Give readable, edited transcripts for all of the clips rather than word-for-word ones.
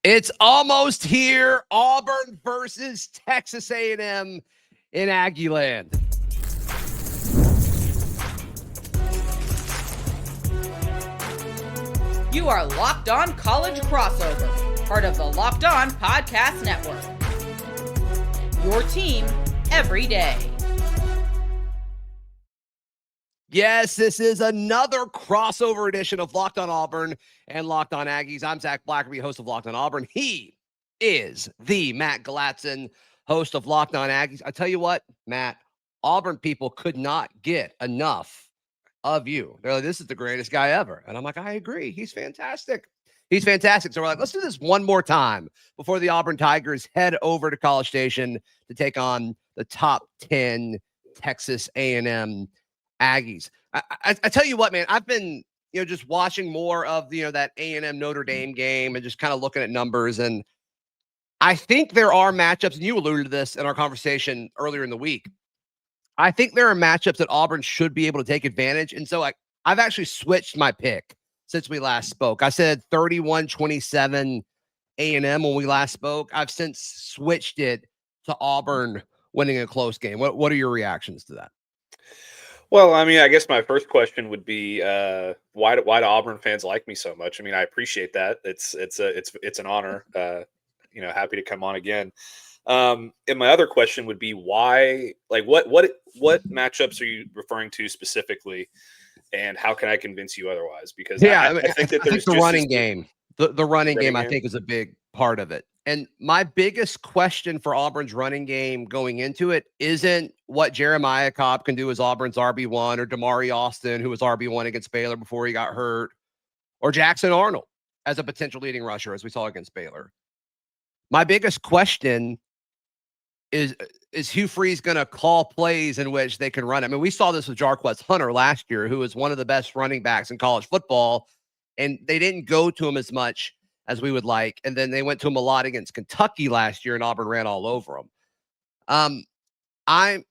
It's almost here. Auburn versus Texas A&M in Aggie land. You are Locked On College Crossover, part of the Locked On Podcast Network. Your team every day. Yes, this is another crossover edition of Locked On Auburn and Locked On Aggies. I'm Zach Blacker, host of Locked On Auburn. He is the Matt Galatzan, host of Locked On Aggies. I tell you what, Matt, Auburn people could not get enough of you. They're like, this is the greatest guy ever. And I'm like, I agree. He's fantastic. He's fantastic. So we're like, let's do this one more time before the Auburn Tigers head over to College Station to take on the top 10 Texas A&M Aggies. I tell you what, man, I've been, just watching more of, that A&M Notre Dame game and just kind of looking at numbers. And I think there are matchups, and you alluded to this in our conversation earlier in the week. I think there are matchups that Auburn should be able to take advantage. And so I've actually switched my pick since we last spoke. I said 31-27 A&M when we last spoke. I've since switched it to Auburn winning a close game. What are your reactions to that? Well, I mean, I guess my first question would be why do Auburn fans like me so much? I mean, I appreciate that. It's an honor. Happy to come on again. And my other question would be why? Like, what matchups are you referring to specifically, and how can I convince you otherwise? Because I think that there's the running game. The running game, I think, is a big part of it. And my biggest question for Auburn's running game going into it isn't what Jeremiah Cobb can do as Auburn's RB1, or Damari Austin, who was RB1 against Baylor before he got hurt, or Jackson Arnold as a potential leading rusher, as we saw against Baylor. My biggest question is Hugh Freeze going to call plays in which they can run? I mean, we saw this with Jarquez Hunter last year, who was one of the best running backs in college football, and they didn't go to him as much as we would like. And then they went to him a lot against Kentucky last year, and Auburn ran all over him.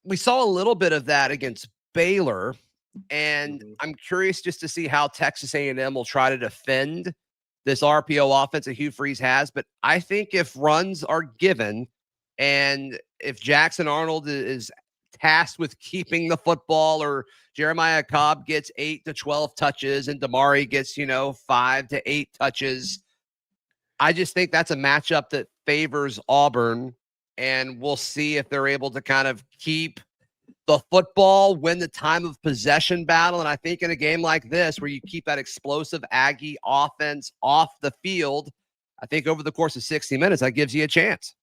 We saw a little bit of that against Baylor, and I'm curious just to see how Texas A&M will try to defend this RPO offense that Hugh Freeze has. But I think if runs are given, and if Jackson Arnold is tasked with keeping the football, or Jeremiah Cobb gets 8 to 12 touches and Damari gets, 5 to 8 touches, I just think that's a matchup that favors Auburn, and we'll see if they're able to kind of keep the football, win the time of possession battle. And I think in a game like this, where you keep that explosive Aggie offense off the field, I think over the course of 60 minutes, that gives you a chance.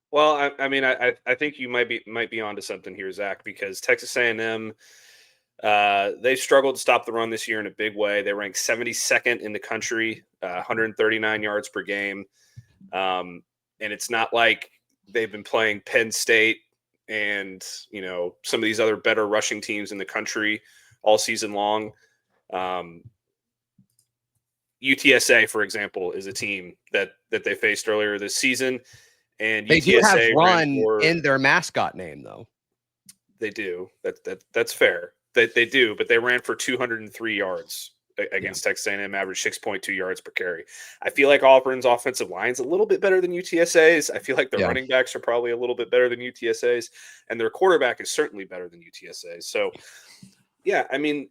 Well, I think you might be onto something here, Zach, because Texas A&M, they struggled to stop the run this year in a big way. They ranked 72nd in the country, 139 yards per game. And it's not like they've been playing Penn State and, some of these other better rushing teams in the country all season long. UTSA, for example, is a team that they faced earlier this season. And they UTSA do have run in their mascot name, though. They do. That's fair. They do, but they ran for 203 yards against Texas A&M, average 6.2 yards per carry. I feel like Auburn's offensive line is a little bit better than UTSA's. I feel like their running backs are probably a little bit better than UTSA's, and their quarterback is certainly better than UTSA's. So, yeah, I mean,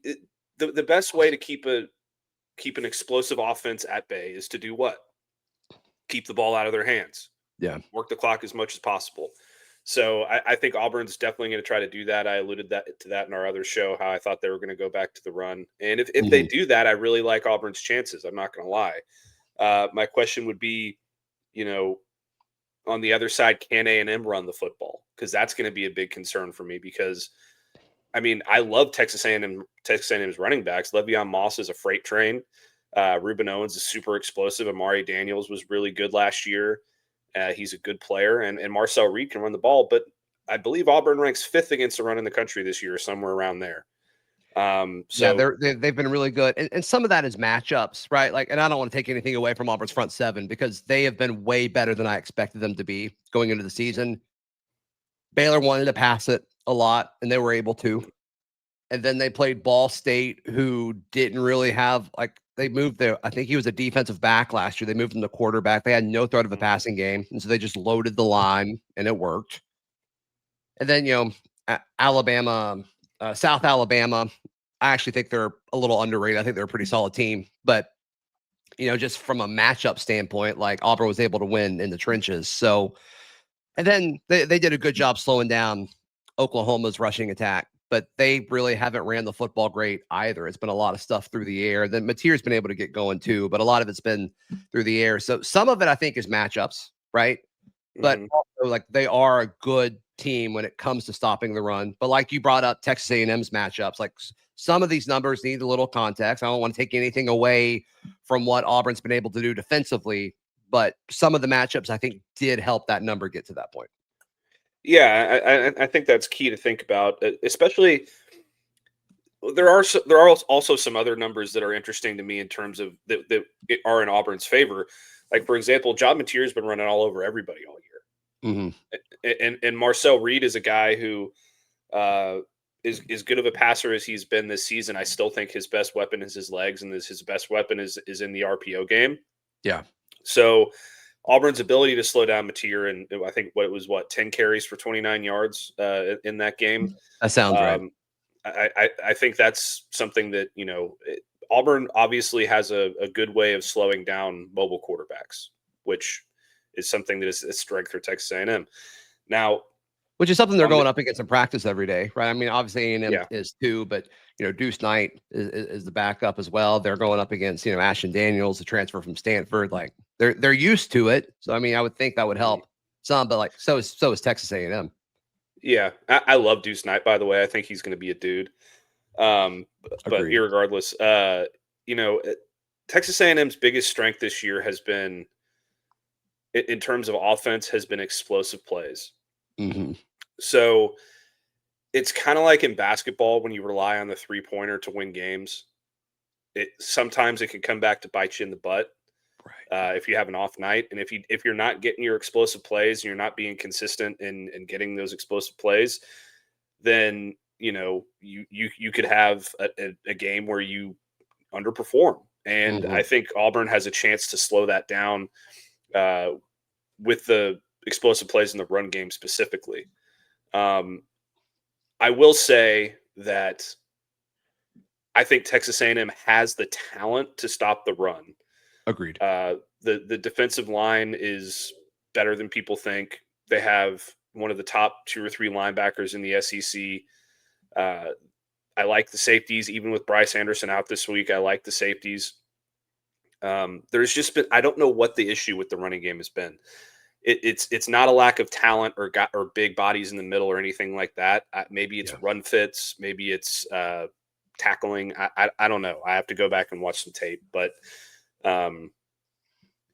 the best way to keep an explosive offense at bay is to do what? Keep the ball out of their hands. Yeah. Work the clock as much as possible. So I think Auburn's definitely going to try to do that. I alluded to that in our other show, how I thought they were going to go back to the run. And if they do that, I really like Auburn's chances. I'm not going to lie. My question would be, on the other side, can A&M run the football? Because that's going to be a big concern for me because, I mean, I love Texas A&M's running backs. Le'Veon Moss is a freight train. Reuben Owens is super explosive. Amari Daniels was really good last year. He's a good player, and Marcel Reed can run the ball, but I believe Auburn ranks 5th against the run in the country this year, somewhere around there. They've been really good, and some of that is matchups, right? Like, and I don't want to take anything away from Auburn's front seven because they have been way better than I expected them to be going into the season. Baylor wanted to pass it a lot, and they were able to. And then they played Ball State, who didn't really have like they moved I think he was a defensive back last year. They moved him to quarterback. They had no threat of a passing game. And so they just loaded the line and it worked. And then, Alabama, South Alabama, I actually think they're a little underrated. I think they're a pretty solid team, but just from a matchup standpoint, like Auburn was able to win in the trenches. So, and then they did a good job slowing down Oklahoma's rushing attack, but they really haven't ran the football great either. It's been a lot of stuff through the air. Then Mateer's been able to get going too, but a lot of it's been through the air. So some of it I think is matchups, right? But also, like, they are a good team when it comes to stopping the run. But like you brought up Texas A&M's matchups, like some of these numbers need a little context. I don't want to take anything away from what Auburn's been able to do defensively, but some of the matchups I think did help that number get to that point. Yeah, I think that's key to think about, especially there are also some other numbers that are interesting to me in terms of that are in Auburn's favor. Like, for example, John Mateer has been running all over everybody all year. And Marcel Reed is a guy who is good of a passer as he's been this season. I still think his best weapon is his legs, and his best weapon is in the RPO game. Yeah. So Auburn's ability to slow down Mateer, and I think 10 carries for 29 yards in that game. That sounds right. I think that's something that, Auburn obviously has a good way of slowing down mobile quarterbacks, which is something that is a strength for Texas A&M. Now, which is something they're going up against in practice every day, right? I mean, obviously A&M is too, but Deuce Knight is the backup as well. They're going up against Ashton Daniels, the transfer from Stanford. Like they're used to it, so I mean, I would think that would help some, but like so is Texas A&M. Yeah, I love Deuce Knight, by the way. I think he's going to be a dude. But irregardless, Texas A&M's biggest strength this year has been, in terms of offense, has been explosive plays. So it's kind of like in basketball when you rely on the 3-pointer to win games. Sometimes it can come back to bite you in the butt, right? If you have an off night, and if you're not getting your explosive plays, and you're not being consistent in getting those explosive plays, then you could have a game where you underperform. And I think Auburn has a chance to slow that down with the explosive plays in the run game specifically. I will say that I think Texas A&M has the talent to stop the run. Agreed. The defensive line is better than people think. They have one of the top 2 or 3 linebackers in the SEC. I like the safeties, even with Bryce Anderson out this week. I like the safeties. There's just been, I don't know what the issue with the running game has been. It's not a lack of talent or big bodies in the middle or anything like that. Maybe it's run fits. Maybe it's tackling. I don't know. I have to go back and watch some tape. But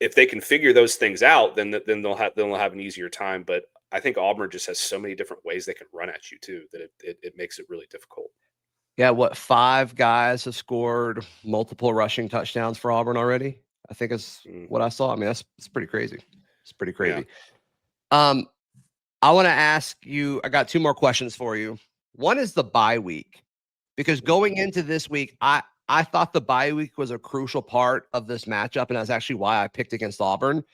if they can figure those things out, then they'll have an easier time. But I think Auburn just has so many different ways they can run at you too that it makes it really difficult. Yeah, 5 guys have scored multiple rushing touchdowns for Auburn already? I think is what I saw. I mean, it's pretty crazy. It's pretty crazy. Yeah. I want to ask you, I got 2 more questions for you. One is the bye week, because going into this week, I thought the bye week was a crucial part of this matchup, and that's actually why I picked against Auburn.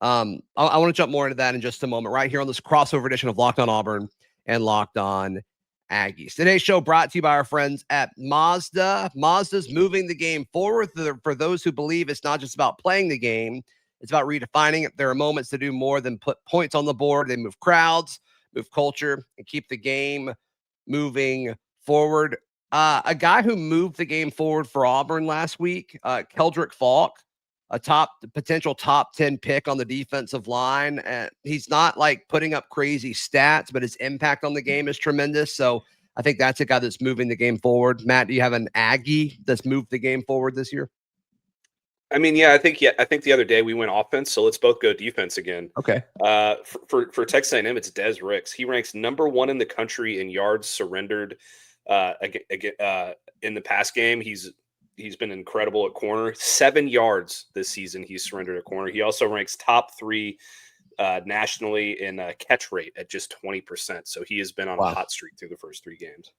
I want to jump more into that in just a moment, right here on this crossover edition of Locked On Auburn and Locked On Aggies. Today's show brought to you by our friends at Mazda. Mazda's moving the game forward for those who believe it's not just about playing the game, it's about redefining it. There are moments to do more than put points on the board. They move crowds, move culture, and keep the game moving forward. A guy who moved the game forward for Auburn last week, Keldrick Falk, a potential top 10 pick on the defensive line. He's not like putting up crazy stats, but his impact on the game is tremendous. So I think that's a guy that's moving the game forward. Matt, do you have an Aggie that's moved the game forward this year? I mean, I think the other day we went offense, so let's both go defense again. Okay. For Texas A&M, it's Des Ricks. He ranks number 1 in the country in yards surrendered in the pass game. He's been incredible at corner. 7 yards this season he's surrendered at corner. He also ranks top 3 nationally in catch rate at just 20%. So he has been on a hot streak through the first 3 games.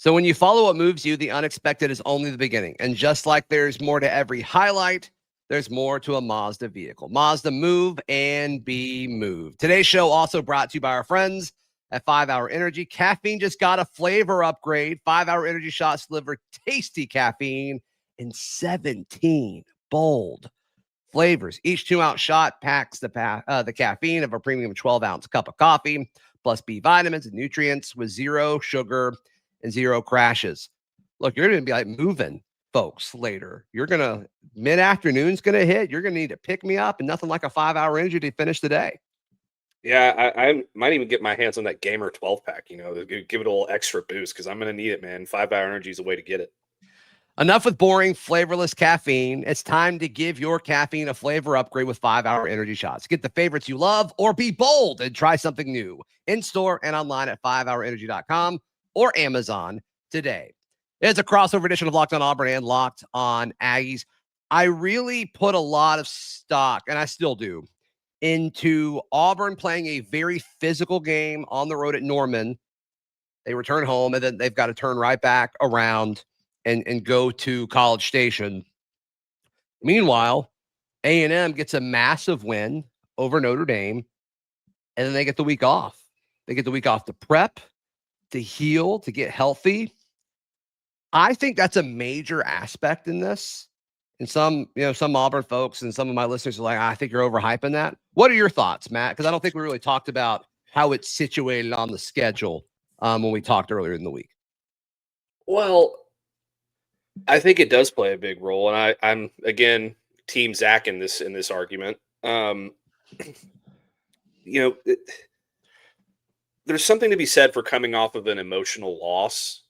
So when you follow what moves you, the unexpected is only the beginning. And just like there's more to every highlight, there's more to a Mazda vehicle. Mazda, move and be moved. Today's show also brought to you by our friends at 5 Hour Energy. Caffeine just got a flavor upgrade. 5 Hour Energy shots deliver tasty caffeine in 17 bold flavors. Each 2-ounce shot packs the caffeine of a premium 12-ounce cup of coffee, plus B vitamins and nutrients with zero sugar and zero crashes. Look, you're going to be like moving, folks, later. You're going to, mid-afternoon's going to hit. You're going to need to pick me up, and nothing like a 5 Hour Energy to finish the day. Yeah, I might even get my hands on that Gamer 12-pack, to give it a little extra boost because I'm going to need it, man. 5 Hour Energy is a way to get it. Enough with boring, flavorless caffeine. It's time to give your caffeine a flavor upgrade with 5 Hour Energy shots. Get the favorites you love or be bold and try something new in-store and online at 5hourenergy.com or Amazon today. It's a crossover edition of Locked on Auburn and Locked on Aggies. I really put a lot of stock, and I still do, into Auburn playing a very physical game on the road at Norman. They return home, and then they've got to turn right back around and go to College Station. Meanwhile, A&M gets a massive win over Notre Dame, and then they get the week off. They get the week off to prep, to heal, to get healthy. I think that's a major aspect in this. And some Auburn folks and some of my listeners are like, I think you're overhyping that. What are your thoughts, Matt? Because I don't think we really talked about how it's situated on the schedule when we talked earlier in the week. Well, I think it does play a big role, and I'm again Team Zach in this argument. There's something to be said for coming off of an emotional loss,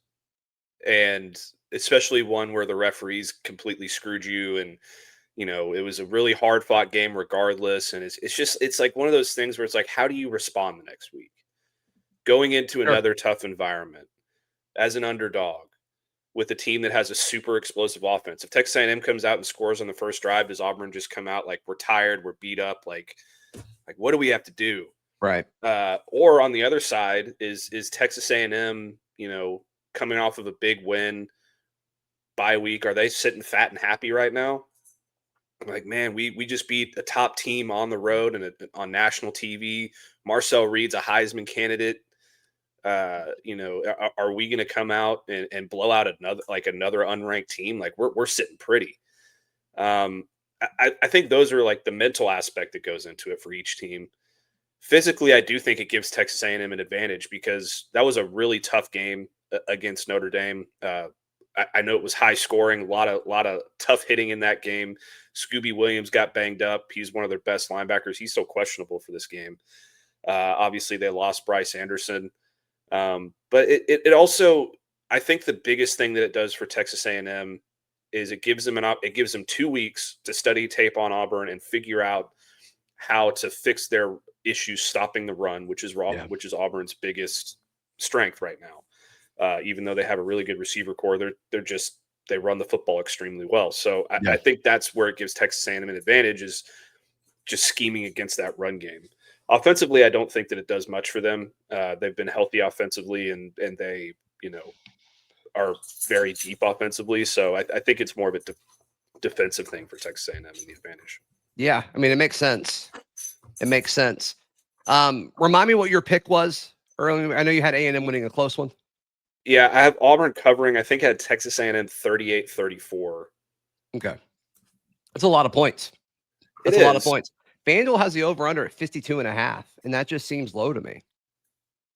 and especially one where the referees completely screwed you, and it was a really hard fought game regardless. And it's like one of those things where it's like, how do you respond the next week, going into another tough environment as an underdog with a team that has a super explosive offense? If Texas A&M comes out and scores on the first drive, does Auburn just come out like, we're tired, we're beat up, like what do we have to do? Right. Or on the other side is Texas A&M, coming off of a big win, bye week. Are they sitting fat and happy right now? Like, man, we just beat a top team on the road and on national TV. Marcel Reed's a Heisman candidate. Are we going to come out and blow out another unranked team? Like, we're sitting pretty. I think those are like the mental aspect that goes into it for each team. Physically, I do think it gives Texas A&M an advantage because that was a really tough game against Notre Dame. I know it was high scoring, a lot of tough hitting in that game. Scooby Williams got banged up. He's one of their best linebackers. He's still questionable for this game. Obviously, they lost Bryce Anderson. But it also, I think the biggest thing that it does for Texas A&M is it gives them 2 weeks to study tape on Auburn and figure out how to fix their issues stopping the run, which is Auburn's biggest strength right now. Even though they have a really good receiver core, they run the football extremely well. So I think that's where it gives Texas A&M an advantage, is just scheming against that run game. Offensively, I don't think that it does much for them. They've been healthy offensively, and they are very deep offensively. So I think it's more of a defensive thing for Texas A&M and the advantage. Yeah, I mean, it makes sense. It makes sense. Remind me what your pick was earlier. I know you had A&M winning a close one. Yeah, I have Auburn covering. I think I had Texas A&M 38-34. Okay. That's a lot of points. That's a lot of points. FanDuel has the over-under at 52.5, and that just seems low to me.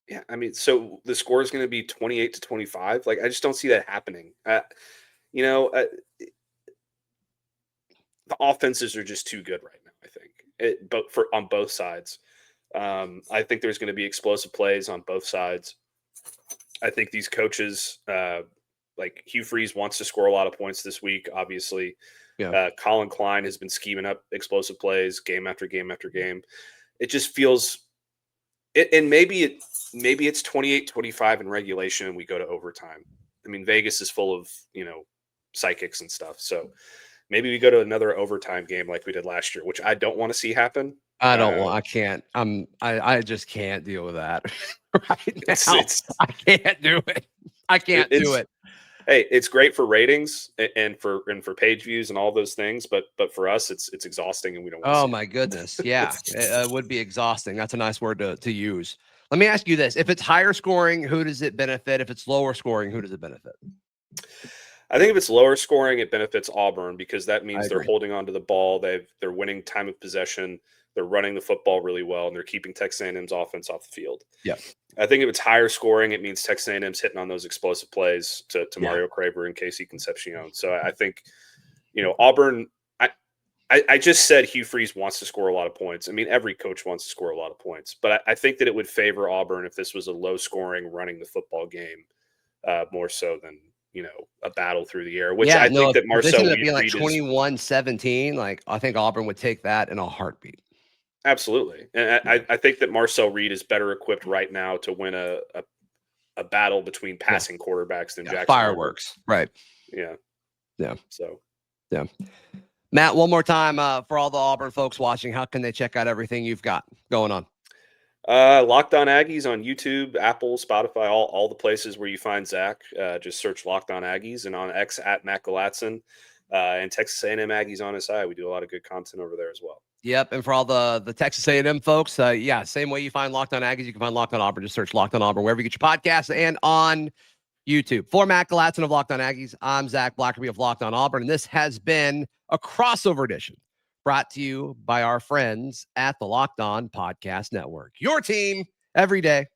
Yeah, I mean, so the score is going to be 28-25. Like, I just don't see that happening. The offenses are just too good right now, I think, on both sides. I think there's going to be explosive plays on both sides. I think these coaches, like Hugh Freeze, wants to score a lot of points this week, obviously. Yeah. Colin Klein has been scheming up explosive plays game after game after game. It just feels – and maybe it's 28-25 in regulation and we go to overtime. I mean, Vegas is full of, psychics and stuff. So maybe we go to another overtime game like we did last year, which I don't want to see happen. I can't. I just can't deal with that right now. I can't do it. I can't do it. Hey, it's great for ratings and for page views and all those things, but for us, it's exhausting and we don't want to. Oh my goodness, yeah, it would be exhausting. That's a nice word to use. Let me ask you this: if it's higher scoring, who does it benefit? If it's lower scoring, who does it benefit? I think if it's lower scoring, it benefits Auburn because that means they're holding on to the ball. They're winning time of possession. They're running the football really well, and they're keeping Texas A&M's offense off the field. Yeah. I think if it's higher scoring, it means Texas A&M's hitting on those explosive plays to Mario Craver and Casey Concepcion. So I think, Auburn, I just said Hugh Freeze wants to score a lot of points. I mean, every coach wants to score a lot of points, but I think that it would favor Auburn if this was a low-scoring running the football game more so than, a battle through the air, which I think that Marcel Reed be like 21-17. Like, I think Auburn would take that in a heartbeat. Absolutely. And I think that Marcel Reed is better equipped right now to win a battle between passing quarterbacks than Jackson. Fireworks. Right. Yeah. Yeah. So, yeah. Matt, one more time for all the Auburn folks watching, how can they check out everything you've got going on? Locked On Aggies on YouTube, Apple, Spotify, all the places where you find Zach. Just search Locked On Aggies, and on X at Matt Galatzan, and Texas A&M Aggies on SI. We do a lot of good content over there as well. Yep, and for all the Texas A&M folks, same way you find Locked On Aggies, you can find Locked On Auburn. Just search Locked On Auburn wherever you get your podcasts and on YouTube. For Matt Galatzan of Locked On Aggies, I'm Zach Blackerby of Locked On Auburn, and this has been a crossover edition brought to you by our friends at the Locked On Podcast Network. Your team every day.